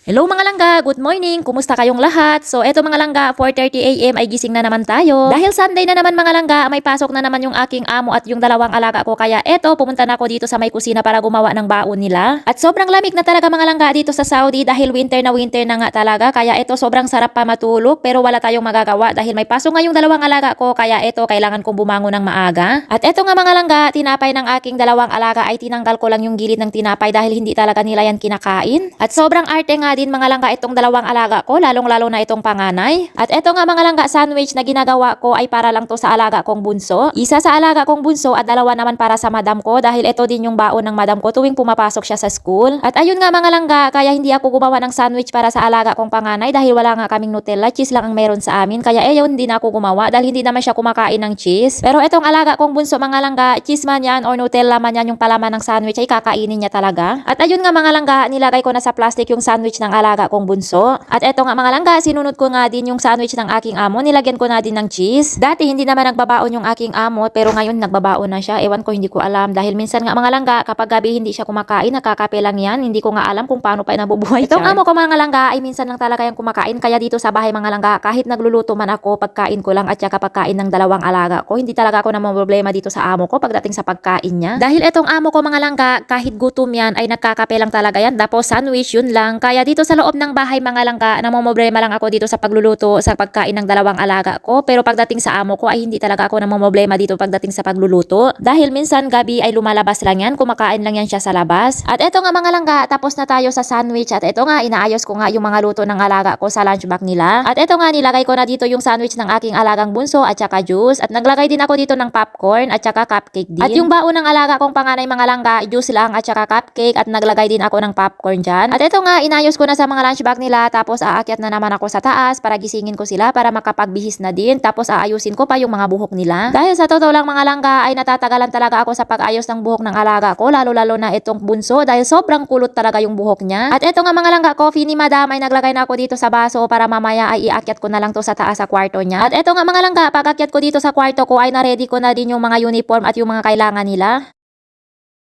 Hello mga langga, good morning. Kumusta kayong lahat? So eto mga langga, 4:30 AM ay gising na naman tayo. Dahil Sunday na naman mga langga, may pasok na naman yung aking amo at yung dalawang alaga ko. Kaya eto, pumunta na ako dito sa may kusina para gumawa ng baon nila. At sobrang lamig na talaga mga langga dito sa Saudi dahil winter na nga talaga. Kaya eto, sobrang sarap pa matulog pero wala tayong magagawa dahil may pasok nga yung dalawang alaga ko. Kaya eto, kailangan kong bumangon ng maaga. At eto nga mga langga, tinapay ng aking dalawang alaga ay tinanggal ko lang yung gilid ng tinapay dahil hindi talaga nila yan kinakain. At sobrang arte nga din mga langga itong dalawang alaga ko, lalong-lalo na itong panganay. At eto nga mga langga, sandwich na ginagawa ko ay para lang to sa alaga kong bunso. Isa sa alaga kong bunso at dalawa naman para sa madam ko dahil ito din yung baon ng madam ko tuwing pumapasok siya sa school. At ayun nga mga langga, kaya hindi ako gumawa ng sandwich para sa alaga kong panganay dahil wala nga kaming Nutella, cheese lang ang meron sa amin. Kaya yun, hindi na ako gumawa dahil hindi naman siya kumakain ng cheese. Pero itong alaga kong bunso mga langga, cheese man yan or Nutella man yan, yung palaman ng sandwich ay kakainin niya talaga. At ayun nga mga langga, nilagay ko na sa plastic yung sandwich ng alaga kong bunso. At eto nga mga langga, sinunod ko nga din yung sandwich ng aking amo, nilagyan ko na din ng cheese. Dati hindi naman nagbabaon yung aking amo pero ngayon nagbabaon na siya. Ewan ko, hindi ko alam dahil minsan nga mga langga kapag gabi hindi siya kumakain, nakakape lang yan. Hindi ko nga alam kung paano pa nabubuhay. Itong amo ko mga langga ay minsan lang talaga yung kumakain kaya dito sa bahay mga langga kahit nagluluto man ako, pagkain ko lang at saka pagkain ng dalawang alaga ko. Hindi talaga ako namang problema dito sa amo ko pagdating sa pagkain niya. Dahil etong amo ko mga langga kahit gutom yan ay nagkakape lang talaga yan. Tapos sandwich yun lang. Kaya dito sa loob ng bahay mga langga namomroblema lang ako dito sa pagluluto sa pagkain ng dalawang alaga ko. Pero pagdating sa amo ko ay hindi talaga ako namomroblema dito pagdating sa pagluluto. Dahil minsan gabi ay lumalabas lang yan, kumakain lang yan siya sa labas. At eto nga mga langga, tapos na tayo sa sandwich at eto nga inaayos ko nga yung mga luto ng alaga ko sa lunch bag nila. At eto nga nilagay ko na dito yung sandwich ng aking alagang bunso at saka juice. At naglagay din ako dito ng popcorn at saka cupcake din. At yung baon ng alaga kong panganay mga langga, juice lang at saka cupcake at naglagay din ako ng popcorn dyan. At eto nga inayos ko na sa mga lunch bag nila tapos aakyat na naman ako sa taas para gisingin ko sila para makapagbihis na din. Tapos aayusin ko pa yung mga buhok nila. Dahil sa totoo lang mga langga ay natatagalan talaga ako sa pag-ayos ng buhok ng alaga ko, lalo-lalo na itong bunso dahil sobrang kulot talaga yung buhok niya. At eto nga mga langga, coffee ni madam ay naglagay na ako dito sa baso para mamaya ay iakyat ko na lang to sa taas sa kwarto niya. At eto nga mga langga, pag-akyat ko dito sa kwarto ko ay na-ready ko na din yung mga uniform at yung mga kailangan nila.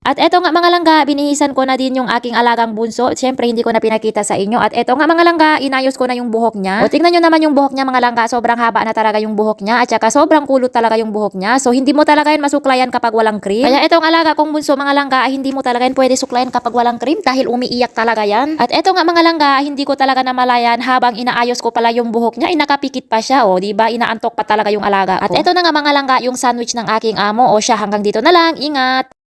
At eto nga mga langga, binihisan ko na din yung aking alagang bunso. Siyempre hindi ko na pinakita sa inyo. At eto nga mga langga, inayos ko na yung buhok niya. O tingnan nyo naman yung buhok niya mga langga, sobrang haba na talaga yung buhok niya. At saka sobrang kulot talaga yung buhok niya. So hindi mo talaga yan masuklayan kapag walang cream. Kaya etong alaga kong bunso mga langga, hindi mo talaga yan pwede suklayan kapag walang cream dahil umiiyak talaga yan. At eto nga mga langga, hindi ko talaga namalayan habang inaayos ko pala yung buhok niya, ay nakapikit pa siya. O diba, inaantok pa talaga yung alaga ko. At eto na nga mga langga, yung sandwich ng aking amo. O siya, hanggang dito na lang. Ingat!